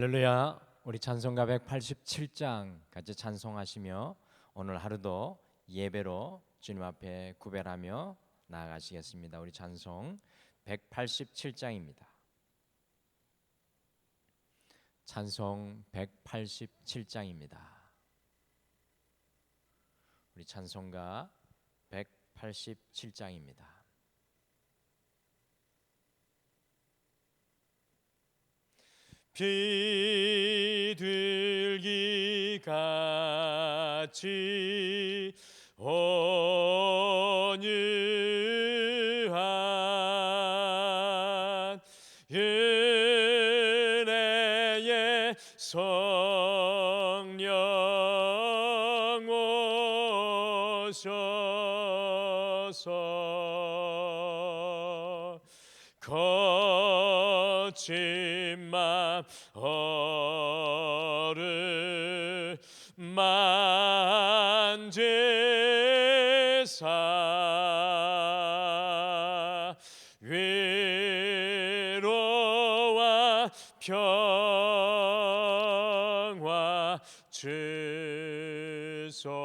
할렐루야. 우리 찬송가 187장 같이 찬송하시며 오늘 하루도 예배로 주님 앞에 구별하며 나아가시겠습니다. 우리 찬송 187장입니다. 찬송 187장입니다. 우리 찬송가 187장입니다. 비둘기 같이 온유한 은혜의 성령 오셔서 거친 맘 만제사 위로와 평화 주소서.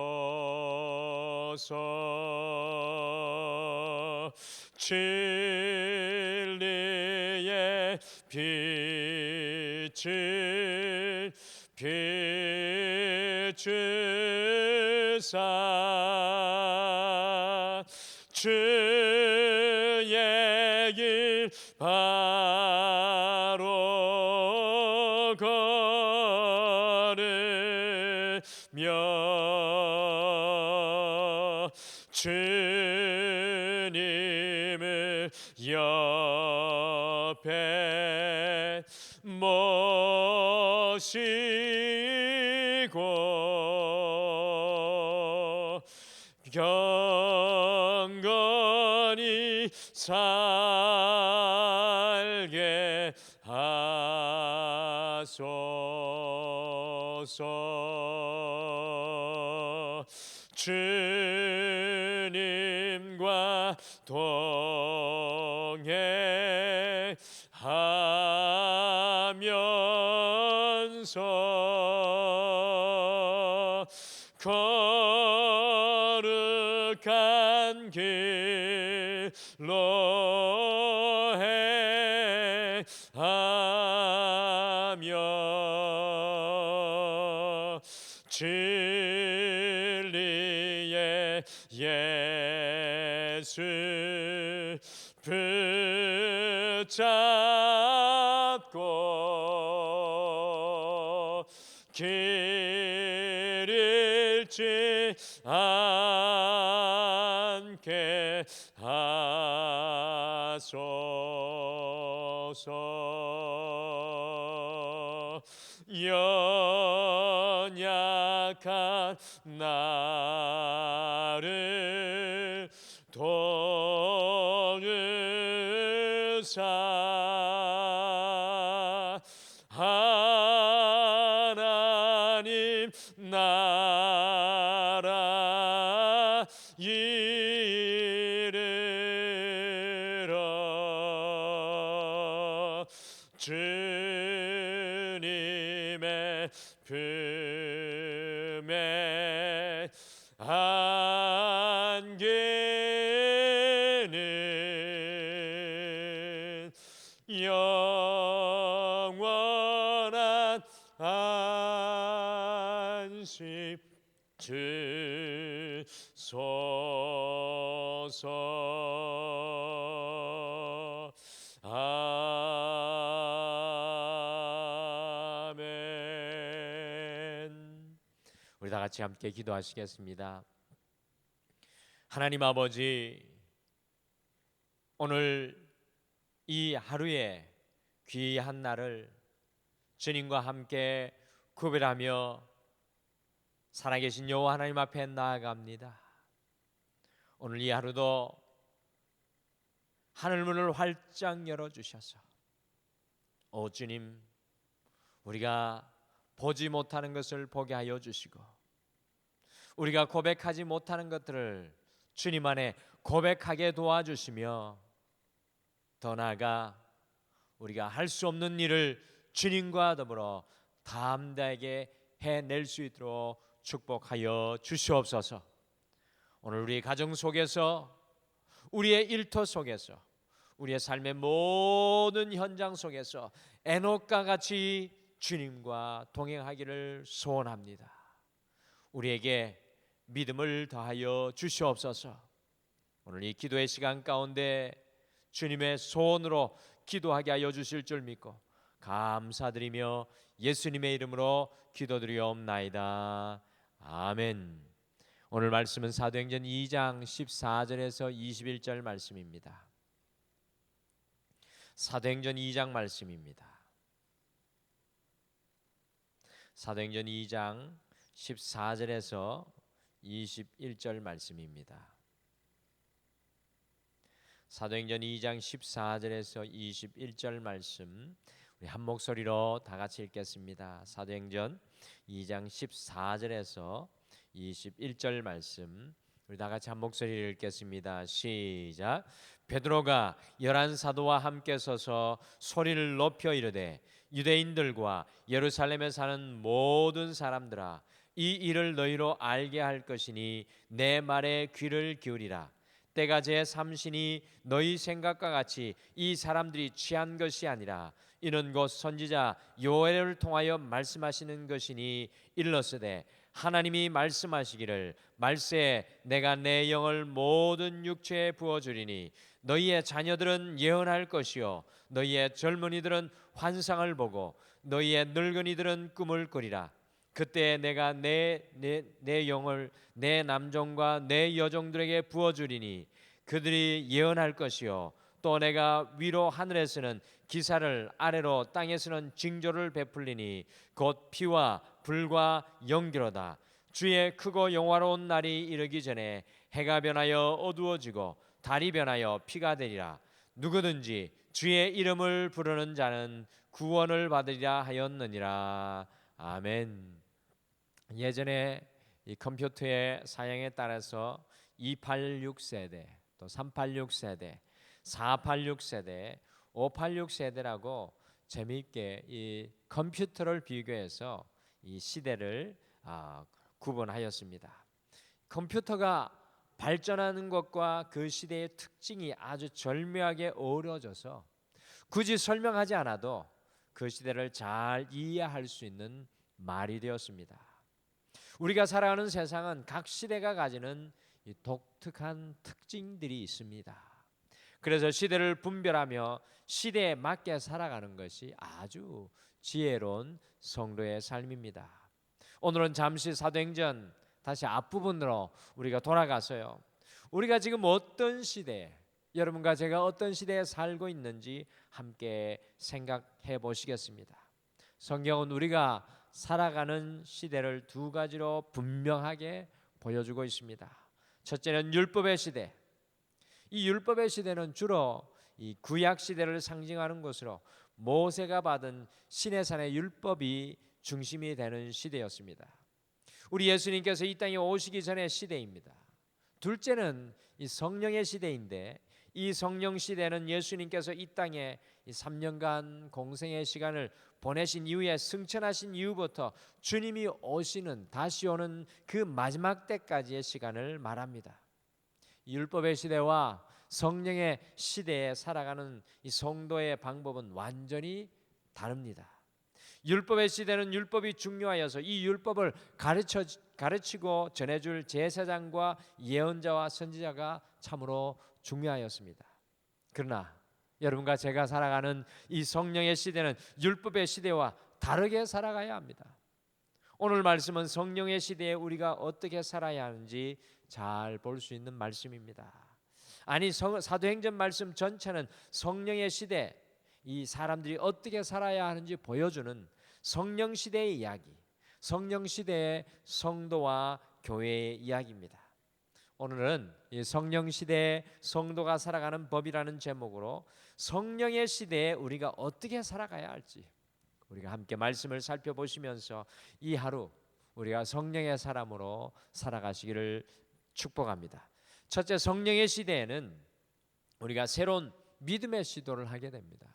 진리의 빛을 비추사 주의 길 바로 걸으며 주님을 옆에 모시고 경건히 살게 하소서. 주님과 동행하면서 거룩한 길로 행하며 진리의 예수 붙잡고 길 잃지 않게 하소서. 연약한 나를 도우사 하나님 나라 이르러 주님의 품에 안기는 영원한 안식 주소서. 아멘. 우리 다 같이 함께 기도하시겠습니다. 하나님 아버지, 오늘 이 하루에 귀한 날을 주님과 함께 구별하며 살아계신 여호와 하나님 앞에 나아갑니다. 오늘 이 하루도 하늘문을 활짝 열어주셔서 오 주님, 우리가 보지 못하는 것을 보게 하여 주시고 우리가 고백하지 못하는 것들을 주님 안에 고백하게 도와주시며 더 나아가 우리가 할 수 없는 일을 주님과 더불어 담대하게 해낼 수 있도록 축복하여 주시옵소서. 오늘 우리 가정 속에서, 우리의 일터 속에서, 우리의 삶의 모든 현장 속에서 에녹과 같이 주님과 동행하기를 소원합니다. 우리에게 믿음을 더하여 주시옵소서. 오늘 이 기도의 시간 가운데 주님의 소원으로 기도하게 하여 주실 줄 믿고 감사드리며 예수님의 이름으로 기도드리옵나이다. 아멘. 오늘 말씀은 사도행전 2장 14절에서 21절 말씀입니다. 사도행전 2장 말씀입니다. 사도행전 2장 14절에서 21절 말씀입니다. 사도행전 2장 14절에서 21절 말씀 우리 한 목소리로 다 같이 읽겠습니다. 사도행전 2장 14절에서 21절 말씀 우리 다 같이 한 목소리를 읽겠습니다. 시작. 베드로가 11 사도와 함께 서서 소리를 높여 이르되 유대인들과 예루살렘에 사는 모든 사람들아, 이 일을 너희로 알게 할 것이니 내 말에 귀를 기울이라. 때가 제3신이 너희 생각과 같이 이 사람들이 취한 것이 아니라 이는 곧 선지자 요엘을 통하여 말씀하시는 것이니 일러스되 하나님이 말씀하시기를 말세에 내가 내 영을 모든 육체에 부어주리니 너희의 자녀들은 예언할 것이요 너희의 젊은이들은 환상을 보고 너희의 늙은이들은 꿈을 꾸리라. 그때 내가 내 영을 내 남종과 내 여종들에게 부어주리니 그들이 예언할 것이요 또 내가 위로 하늘에서는 기사를 아래로 땅에서는 징조를 베풀리니 곧 피와 불과 연기로다. 주의 크고 영화로운 날이 이르기 전에 해가 변하여 어두워지고 달이 변하여 피가 되리라. 누구든지 주의 이름을 부르는 자는 구원을 받으리라 하였느니라. 아멘. 예전에 이 컴퓨터의 사양에 따라서 286세대, 또 386세대, 486세대, 586세대라고 재미있게 이 컴퓨터를 비교해서 이 시대를 구분하였습니다. 컴퓨터가 발전하는 것과 그 시대의 특징이 아주 절묘하게 어우러져서 굳이 설명하지 않아도 그 시대를 잘 이해할 수 있는 말이 되었습니다. 우리가 살아가는 세상은 각 시대가 가지는 독특한 특징들이 있습니다. 그래서 시대를 분별하며 시대에 맞게 살아가는 것이 아주 지혜로운 성도의 삶입니다. 오늘은 잠시 사도행전 다시 앞부분으로 우리가 돌아가서요, 우리가 지금 어떤 시대에, 여러분과 제가 어떤 시대에 살고 있는지 함께 생각해 보시겠습니다. 성경은 우리가 살아가는 시대를 두 가지로 분명하게 보여주고 있습니다. 첫째는 율법의 시대. 이 율법의 시대는 주로 이 구약 시대를 상징하는 것으로 모세가 받은 시내산의 율법이 중심이 되는 시대였습니다. 우리 예수님께서 이 땅에 오시기 전의 시대입니다. 둘째는 이 성령의 시대인데, 이 성령 시대는 예수님께서 이 땅에 3년간 공생의 시간을 보내신 이후에 승천하신 이후부터 주님이 오시는, 다시 오는 그 마지막 때까지의 시간을 말합니다. 율법의 시대와 성령의 시대에 살아가는 이 성도의 방법은 완전히 다릅니다. 율법의 시대는 율법이 중요하여서 이 율법을 가르치고 전해줄 제사장과 예언자와 선지자가 참으로 중요하였습니다. 그러나 여러분과 제가 살아가는 이 성령의 시대는 율법의 시대와 다르게 살아가야 합니다. 오늘 말씀은 성령의 시대에 우리가 어떻게 살아야 하는지 잘 볼 수 있는 말씀입니다. 아니, 사도행전 말씀 전체는 성령의 시대, 이 사람들이 어떻게 살아야 하는지 보여주는 성령 시대의 이야기, 성령 시대의 성도와 교회의 이야기입니다. 오늘은 이 성령 시대의 성도가 살아가는 법이라는 제목으로 성령의 시대에 우리가 어떻게 살아가야 할지 우리가 함께 말씀을 살펴보시면서 이 하루 우리가 성령의 사람으로 살아가시기를 축복합니다. 첫째, 성령의 시대에는 우리가 새로운 믿음의 시도를 하게 됩니다.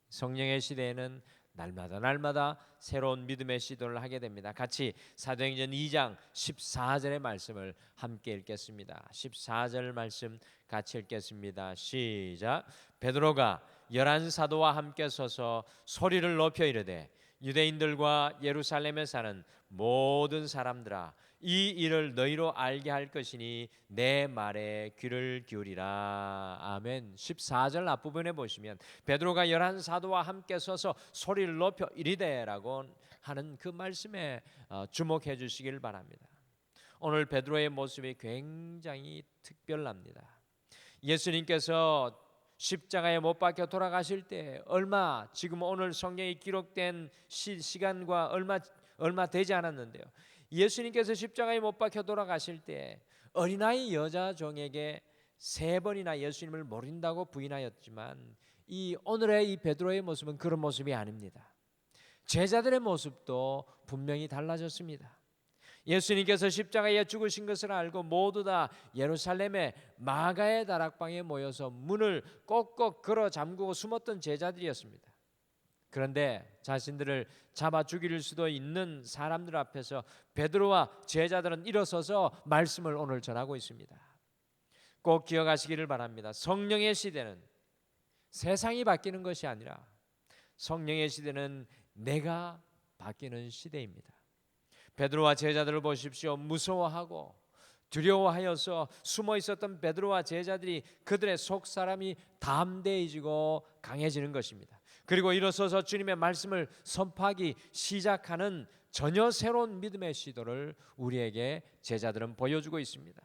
성령의 시대에는 날마다 새로운 믿음의 시도를 하게 됩니다. 같이 사도행전 2장 14절의 말씀을 함께 읽겠습니다. 14절 말씀 같이 읽겠습니다. 시작. 베드로가 11사도와 함께 서서 소리를 높여 이르되 유대인들과 예루살렘에 사는 모든 사람들아, 이 일을 너희로 알게 할 것이니 내 말에 귀를 기울이라. 아멘. 14절 앞부분에 보시면 베드로가 11사도와 함께 서서 소리를 높여 이르되라고 하는 그 말씀에 주목해 주시길 바랍니다. 오늘 베드로의 모습이 굉장히 특별합니다. 예수님께서 십자가에 못 박혀 돌아가실 때 지금 오늘 성경에 기록된 시간과 얼마 되지 않았는데요. 예수님께서 십자가에 못 박혀 돌아가실 때 어린아이 여자 종에게 3번이나 예수님을 모른다고 부인하였지만 오늘의 이 베드로의 모습은 그런 모습이 아닙니다. 제자들의 모습도 분명히 달라졌습니다. 예수님께서 십자가에 죽으신 것을 알고 모두 다 예루살렘의 마가의 다락방에 모여서 문을 꼭꼭 걸어 잠그고 숨었던 제자들이었습니다. 그런데 자신들을 잡아 죽일 수도 있는 사람들 앞에서 베드로와 제자들은 일어서서 말씀을 오늘 전하고 있습니다. 꼭 기억하시기를 바랍니다. 성령의 시대는 세상이 바뀌는 것이 아니라 성령의 시대는 내가 바뀌는 시대입니다. 베드로와 제자들을 보십시오. 무서워하고 두려워하여서 숨어 있었던 베드로와 제자들이 그들의 속사람이 담대해지고 강해지는 것입니다. 그리고 일어서서 주님의 말씀을 선포하기 시작하는 전혀 새로운 믿음의 시도를 우리에게 제자들은 보여주고 있습니다.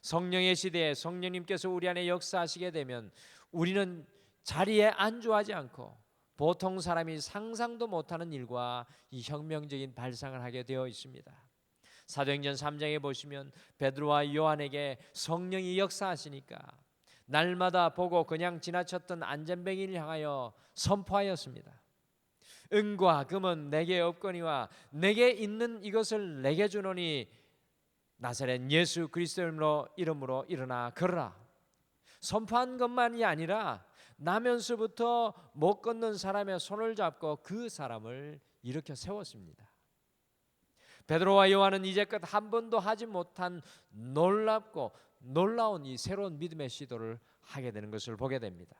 성령의 시대에 성령님께서 우리 안에 역사하시게 되면 우리는 자리에 안주하지 않고 보통 사람이 상상도 못하는 일과 이 혁명적인 발상을 하게 되어 있습니다. 사도행전 3장에 보시면 베드로와 요한에게 성령이 역사하시니까 날마다 보고 그냥 지나쳤던 안전뱅이를 향하여 선포하였습니다. 은과 금은 내게 없거니와 내게 있는 이것을 내게 주노니 나사렛 예수 그리스도의 이름으로 일어나 걸으라. 선포한 것만이 아니라 나면서부터 못 걷는 사람의 손을 잡고 그 사람을 일으켜 세웠습니다. 베드로와 요한은 이제껏 한 번도 하지 못한 놀랍고 놀라운 이 새로운 믿음의 시도를 하게 되는 것을 보게 됩니다.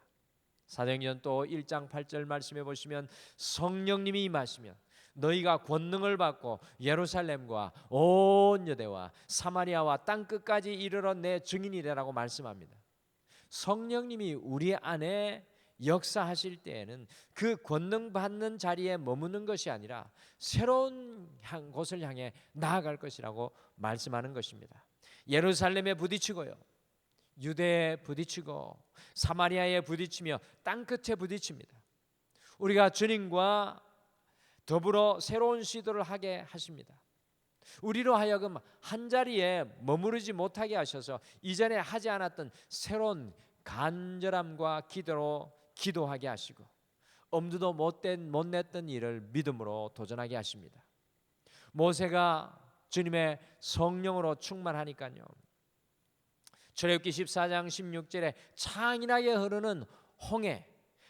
사도행전 또 1장 8절 말씀해 보시면 성령님이 임하시면 너희가 권능을 받고 예루살렘과 온 유대와 사마리아와 땅끝까지 이르러 내 증인이 되라고 말씀합니다. 성령님이 우리 안에 역사하실 때에는 그 권능 받는 자리에 머무는 것이 아니라 새로운 곳을 향해 나아갈 것이라고 말씀하는 것입니다. 예루살렘에 부딪히고요, 유대에 부딪히고 사마리아에 부딪히며 땅끝에 부딪힙니다. 우리가 주님과 더불어 새로운 시도를 하게 하십니다. 우리로 하여금 한 자리에 머무르지 못하게 하셔서 이전에 하지 않았던 새로운 간절함과 기도로 기도하게 하시고 엄두도 못 냈던 일을 믿음으로 도전하게 하십니다. 모세가 주님의 성령으로 충만하니까요, 출애굽기 14장 16절에 창인하게 흐르는 홍해,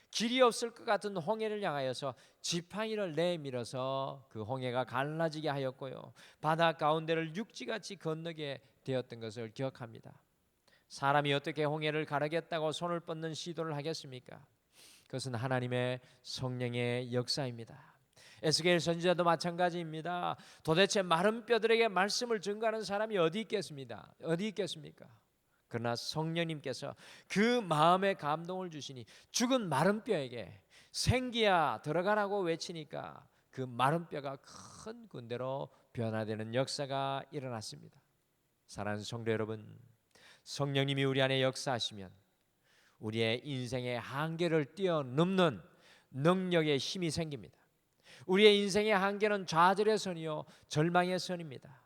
길이 없을 것 같은 홍해를 향하여서 지팡이를 내밀어서 그 홍해가 갈라지게 하였고요, 바다 가운데를 육지같이 건너게 되었던 것을 기억합니다. 사람이 어떻게 홍해를 가르겠다고 손을 뻗는 시도를 하겠습니까? 그것은 하나님의 성령의 역사입니다. 에스겔 선지자도 마찬가지입니다. 도대체 마른 뼈들에게 말씀을 증거하는 사람이 어디 있겠습니까? 그러나 성령님께서 그 마음에 감동을 주시니 죽은 마른 뼈에게 생기야 들어가라고 외치니까 그 마른 뼈가 큰 군대로 변화되는 역사가 일어났습니다. 사랑하는 성도 여러분, 성령님이 우리 안에 역사하시면 우리의 인생의 한계를 뛰어넘는 능력의 힘이 생깁니다. 우리의 인생의 한계는 좌절의 선이요 절망의 선입니다.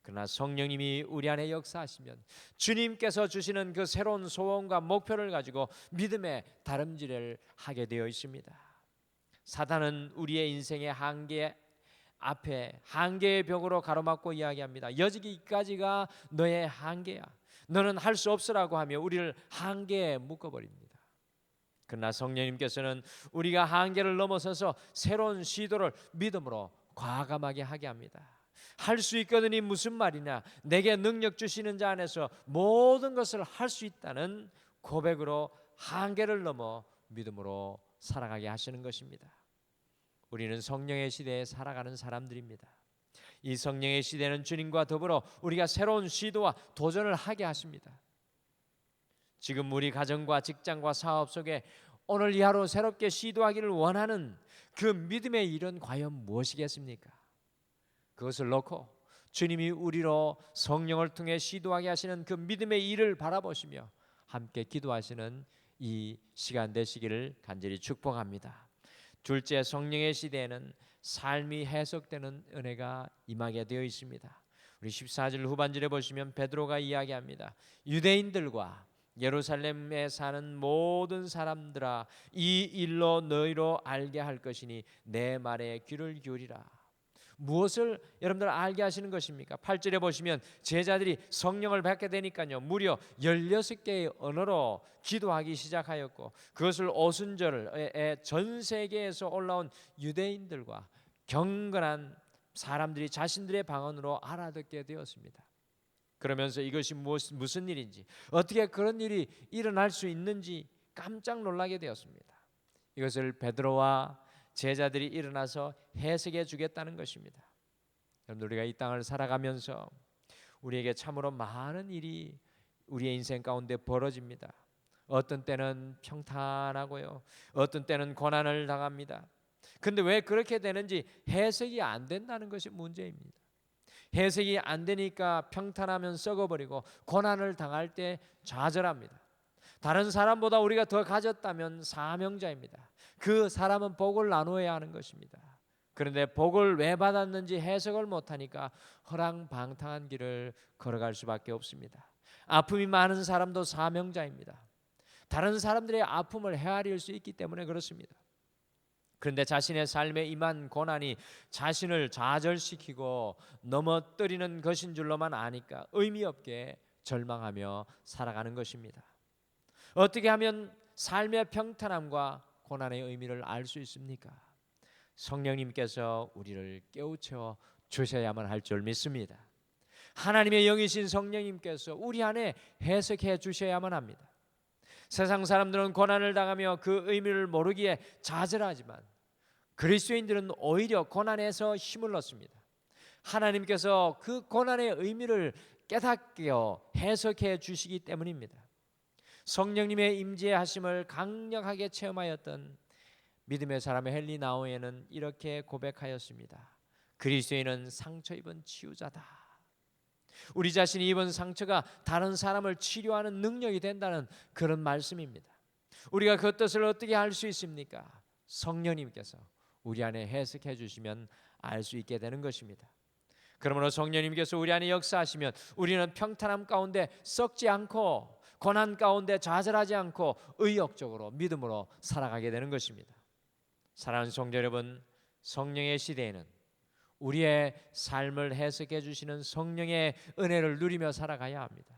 그러나 성령님이 우리 안에 역사하시면 주님께서 주시는 그 새로운 소원과 목표를 가지고 믿음의 다름질을 하게 되어 있습니다. 사단은 우리의 인생의 한계 앞에 한계의 벽으로 가로막고 이야기합니다. 여기까지가 너의 한계야, 너는 할 수 없으라고 하며 우리를 한계에 묶어버립니다. 그러나 성령님께서는 우리가 한계를 넘어서서 새로운 시도를 믿음으로 과감하게 하게 합니다. 할 수 있거든이 무슨 말이냐? 내게 능력 주시는 자 안에서 모든 것을 할 수 있다는 고백으로 한계를 넘어 믿음으로 살아가게 하시는 것입니다. 우리는 성령의 시대에 살아가는 사람들입니다. 이 성령의 시대는 주님과 더불어 우리가 새로운 시도와 도전을 하게 하십니다. 지금 우리 가정과 직장과 사업 속에 오늘 이 하루 새롭게 시도하기를 원하는 그 믿음의 일은 과연 무엇이겠습니까? 그것을 놓고 주님이 우리로 성령을 통해 시도하게 하시는 그 믿음의 일을 바라보시며 함께 기도하시는 이 시간 되시기를 간절히 축복합니다. 둘째, 성령의 시대에는 삶이 해석되는 은혜가 임하게 되어 있습니다. 우리 14절 후반절에 보시면 베드로가 이야기합니다. 유대인들과 예루살렘에 사는 모든 사람들아, 이 일로 너희로 알게 할 것이니 내 말에 귀를 기울이라. 무엇을 여러분들 알게 하시는 것입니까? 8절에 보시면 제자들이 성령을 받게 되니까요, 무려 16개의 언어로 기도하기 시작하였고 그것을 오순절에 전 세계에서 올라온 유대인들과 경건한 사람들이 자신들의 방언으로 알아듣게 되었습니다. 그러면서 이것이 무슨 일인지, 어떻게 그런 일이 일어날 수 있는지 깜짝 놀라게 되었습니다. 이것을 베드로와 제자들이 일어나서 해석해 주겠다는 것입니다. 여러분, 우리가 이 땅을 살아가면서 우리에게 참으로 많은 일이 우리의 인생 가운데 벌어집니다. 어떤 때는 평탄하고요, 어떤 때는 고난을 당합니다. 근데 왜 그렇게 되는지 해석이 안 된다는 것이 문제입니다. 해석이 안 되니까 평탄하면 썩어버리고 고난을 당할 때 좌절합니다. 다른 사람보다 우리가 더 가졌다면 사명자입니다. 그 사람은 복을 나누어야 하는 것입니다. 그런데 복을 왜 받았는지 해석을 못하니까 허랑방탕한 길을 걸어갈 수밖에 없습니다. 아픔이 많은 사람도 사명자입니다. 다른 사람들의 아픔을 헤아릴 수 있기 때문에 그렇습니다. 그런데 자신의 삶에 임한 고난이 자신을 좌절시키고 넘어뜨리는 것인 줄로만 아니까 의미 없게 절망하며 살아가는 것입니다. 어떻게 하면 삶의 평탄함과 고난의 의미를 알 수 있습니까? 성령님께서 우리를 깨우쳐 주셔야만 할 줄 믿습니다. 하나님의 영이신 성령님께서 우리 안에 해석해 주셔야만 합니다. 세상 사람들은 고난을 당하며 그 의미를 모르기에 좌절하지만 그리스도인들은 오히려 고난에서 힘을 얻습니다. 하나님께서 그 고난의 의미를 깨닫게 해석해 주시기 때문입니다. 성령님의 임재하심을 강력하게 체험하였던 믿음의 사람의 헨리 나우에는 이렇게 고백하였습니다. 그리스도인은 상처 입은 치유자다. 우리 자신이 입은 상처가 다른 사람을 치료하는 능력이 된다는 그런 말씀입니다. 우리가 그 뜻을 어떻게 알 수 있습니까? 성령님께서 우리 안에 해석해 주시면 알 수 있게 되는 것입니다. 그러므로 성령님께서 우리 안에 역사하시면 우리는 평탄함 가운데 썩지 않고 고난 가운데 좌절하지 않고 의욕적으로 믿음으로 살아가게 되는 것입니다. 사랑하는 성도 여러분, 성령의 시대에는 우리의 삶을 해석해 주시는 성령의 은혜를 누리며 살아가야 합니다.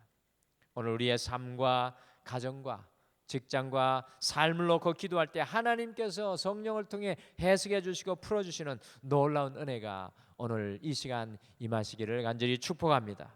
오늘 우리의 삶과 가정과 직장과 삶을 놓고 기도할 때 하나님께서 성령을 통해 해석해 주시고 풀어주시는 놀라운 은혜가 오늘 이 시간 임하시기를 간절히 축복합니다.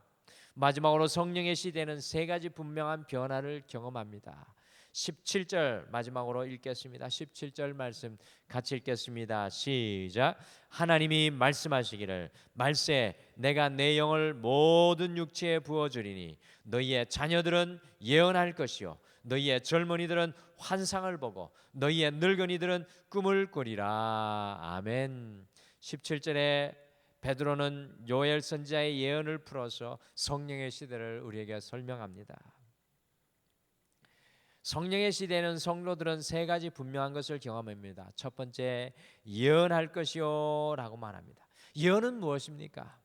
마지막으로 성령의 시대는 세 가지 분명한 변화를 경험합니다. 17절 마지막으로 읽겠습니다. 17절 말씀 같이 읽겠습니다. 시작. 하나님이 말씀하시기를 말세 내가 내 영을 모든 육체에 부어주리니 너희의 자녀들은 예언할 것이요 너희의 젊은이들은 환상을 보고 너희의 늙은이들은 꿈을 꾸리라. 아멘. 17절에 베드로는 요엘 선지자의 예언을 풀어서 성령의 시대를 우리에게 설명합니다. 성령의 시대에는 성도들은 세 가지 분명한 것을 경험합니다. 첫 번째, 예언할 것이요 라고 말합니다. 예언은 무엇입니까?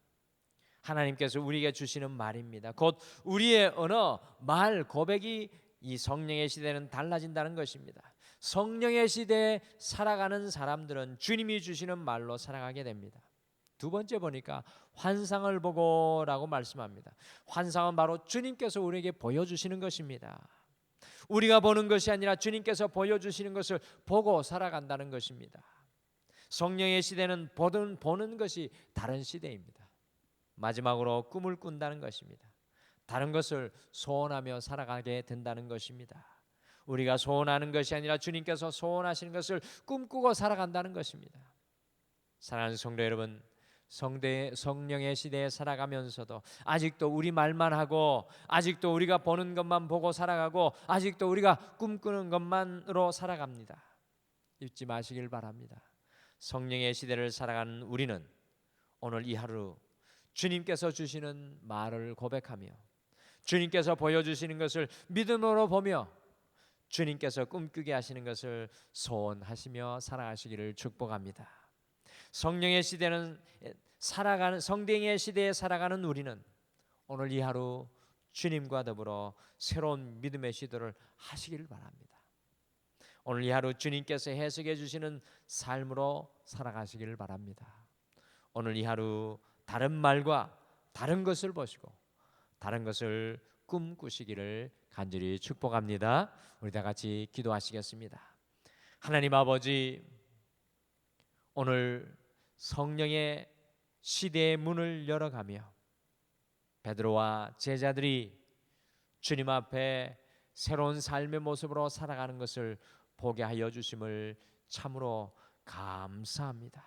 하나님께서 우리에게 주시는 말입니다. 곧 우리의 언어, 말, 고백이 이 성령의 시대는 달라진다는 것입니다. 성령의 시대에 살아가는 사람들은 주님이 주시는 말로 살아가게 됩니다. 두 번째 보니까 환상을 보고 라고 말씀합니다. 환상은 바로 주님께서 우리에게 보여주시는 것입니다. 우리가 보는 것이 아니라 주님께서 보여주시는 것을 보고 살아간다는 것입니다. 성령의 시대는 보는 것이 다른 시대입니다. 마지막으로 꿈을 꾼다는 것입니다. 다른 것을 소원하며 살아가게 된다는 것입니다. 우리가 소원하는 것이 아니라 주님께서 소원하시는 것을 꿈꾸고 살아간다는 것입니다. 사랑하는 성도 여러분, 성령의 시대에 살아가면서도 아직도 우리 말만 하고, 아직도 우리가 보는 것만 보고 살아가고, 아직도 우리가 꿈꾸는 것만으로 살아갑니다. 잊지 마시길 바랍니다. 성령의 시대를 살아가는 우리는 오늘 이 하루 주님께서 주시는 말을 고백하며, 주님께서 보여주시는 것을 믿음으로 보며, 주님께서 꿈꾸게 하시는 것을 소원하시며 살아가시기를 축복합니다. 성령의 시대는 성령의 시대에 살아가는 우리는 오늘 이 하루 주님과 더불어 새로운 믿음의 시도를 하시기를 바랍니다. 오늘 이 하루 주님께서 해석해 주시는 삶으로 살아가시기를 바랍니다. 오늘 이 하루 다른 말과 다른 것을 보시고 다른 것을 꿈꾸시기를 간절히 축복합니다. 우리 다 같이 기도하시겠습니다. 하나님 아버지, 오늘 성령의 시대의 문을 열어가며 베드로와 제자들이 주님 앞에 새로운 삶의 모습으로 살아가는 것을 보게 하여 주심을 참으로 감사합니다.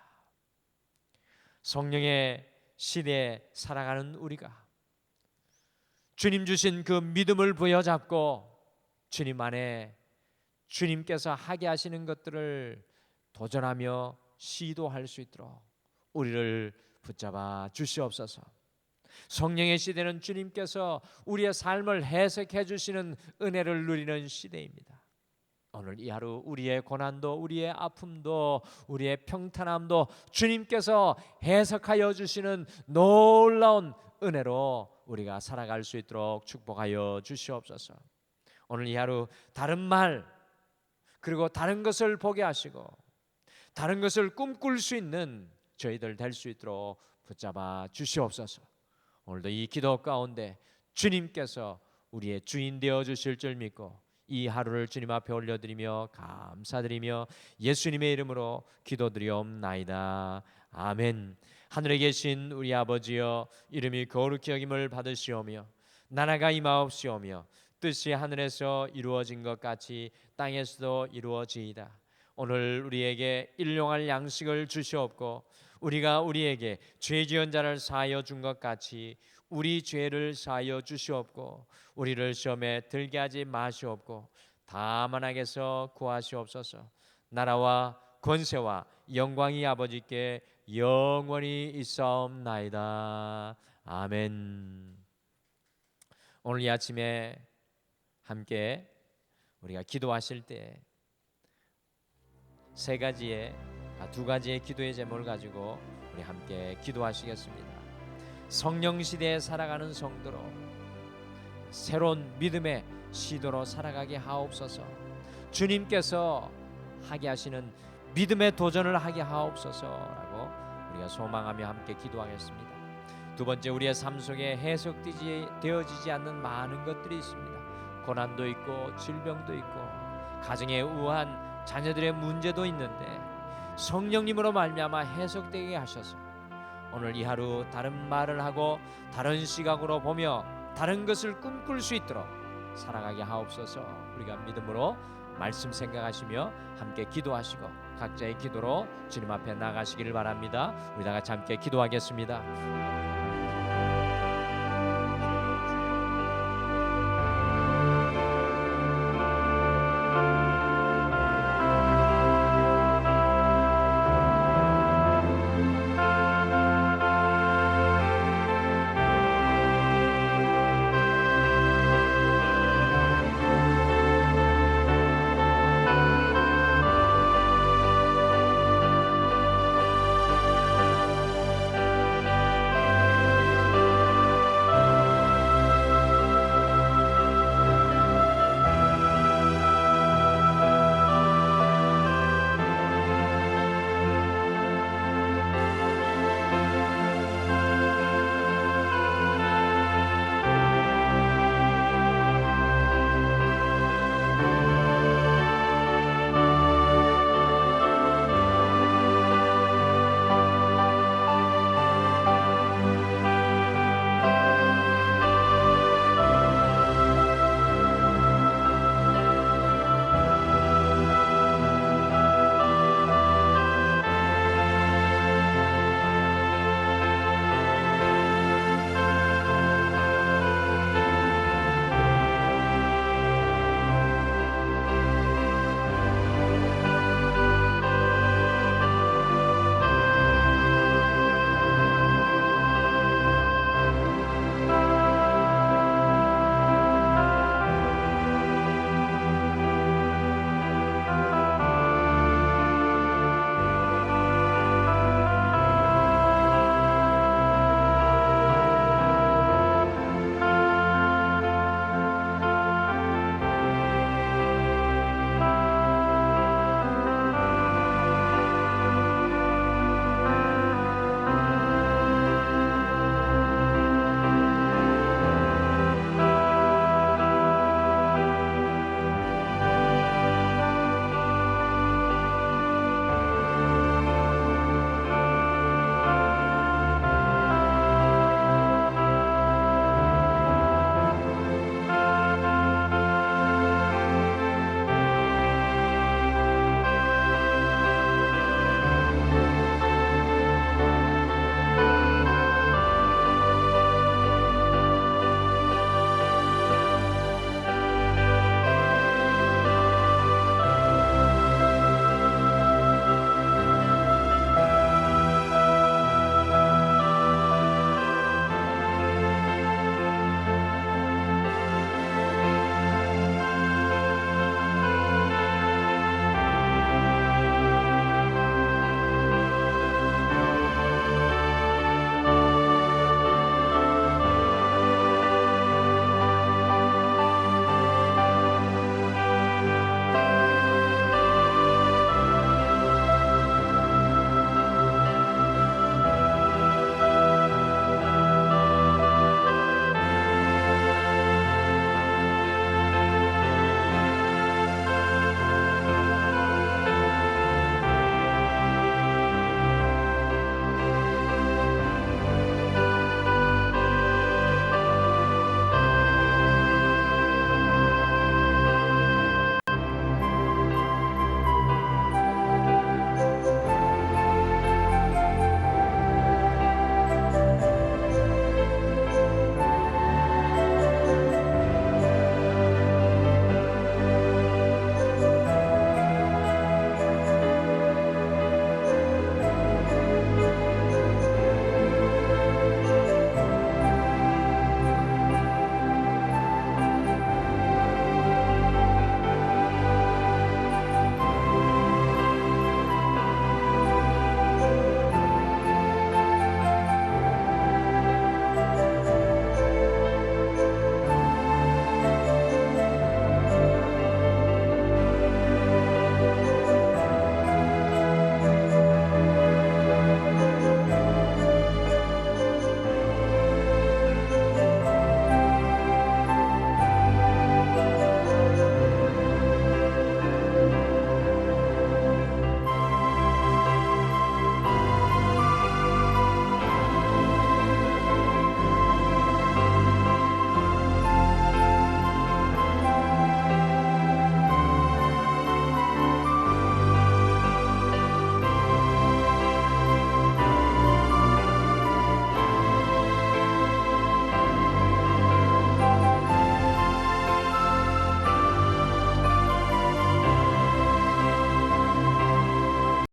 성령의 시대에 살아가는 우리가 주님 주신 그 믿음을 부여잡고 주님 안에 주님께서 하게 하시는 것들을 도전하며 시도할 수 있도록 우리를 붙잡아 주시옵소서. 성령의 시대는 주님께서 우리의 삶을 해석해 주시는 은혜를 누리는 시대입니다. 오늘 이 하루 우리의 고난도, 우리의 아픔도, 우리의 평탄함도 주님께서 해석하여 주시는 놀라운 은혜로 우리가 살아갈 수 있도록 축복하여 주시옵소서. 오늘 이 하루 다른 말 그리고 다른 것을 보게 하시고 다른 것을 꿈꿀 수 있는 저희들 될 수 있도록 붙잡아 주시옵소서. 오늘도 이 기도 가운데 주님께서 우리의 주인 되어 주실 줄 믿고 이 하루를 주님 앞에 올려드리며 감사드리며 예수님의 이름으로 기도드리옵나이다. 아멘. 하늘에 계신 우리 아버지여, 이름이 거룩히 여김을 받으시오며 나라가 임하옵시오며 뜻이 하늘에서 이루어진 것 같이 땅에서도 이루어지이다. 오늘 우리에게 일용할 양식을 주시옵고 우리가 우리에게 죄 지은 자를 사하여 준 것 같이 우리 죄를 사하여 주시옵고 우리를 시험에 들게 하지 마시옵고 다만 악에서 구하시옵소서. 나라와 권세와 영광이 아버지께 영원히 있사옵나이다. 아멘. 오늘 이 아침에 함께 우리가 기도하실 때 두 가지의 기도의 제목을 가지고 우리 함께 기도하시겠습니다. 성령 시대에 살아가는 성도로 새로운 믿음의 시도로 살아가게 하옵소서. 주님께서 하게 하시는 믿음의 도전을 하게 하옵소서라고 우리가 소망하며 함께 기도하겠습니다. 두 번째, 우리의 삶 속에 해석되어지지 않는 많은 것들이 있습니다. 고난도 있고 질병도 있고 가정의 우한 자녀들의 문제도 있는데 성령님으로 말미암아 해석되게 하셔서 오늘 이 하루 다른 말을 하고 다른 시각으로 보며 다른 것을 꿈꿀 수 있도록 살아가게 하옵소서. 우리가 믿음으로 말씀 생각하시며 함께 기도하시고 각자의 기도로 주님 앞에 나가시기를 바랍니다. 우리 다 같이 함께 기도하겠습니다.